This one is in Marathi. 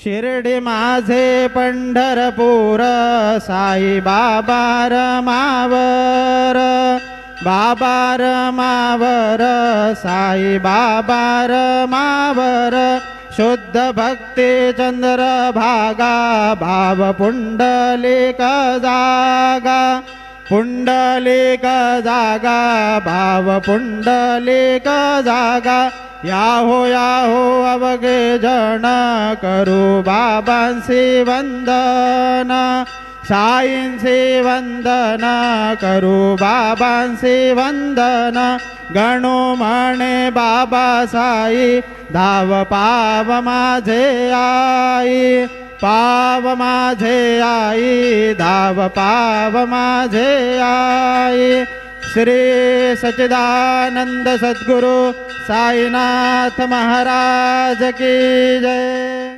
शिर्डी माझे पंढरपूर साई बाबा रमावर, बाबा रमावर साई बाबा रमावर, शुद्ध भक्ती चंद्र भागा भाव पुंडलिक जागा, पुंडलिक जागा भाव पुंडलिक जागा, याहो याहो अवघे जन करू बाबांसी वंदन, साईंसी वंदन करू बाबांसी वंदन, गणू म्हणे बाबा साई धाव पाव माझे आई, पाव माझे आई धाव पाव माझे आई। श्री सच्चिदानंद सद्गुरु साईनाथ महाराज की जय।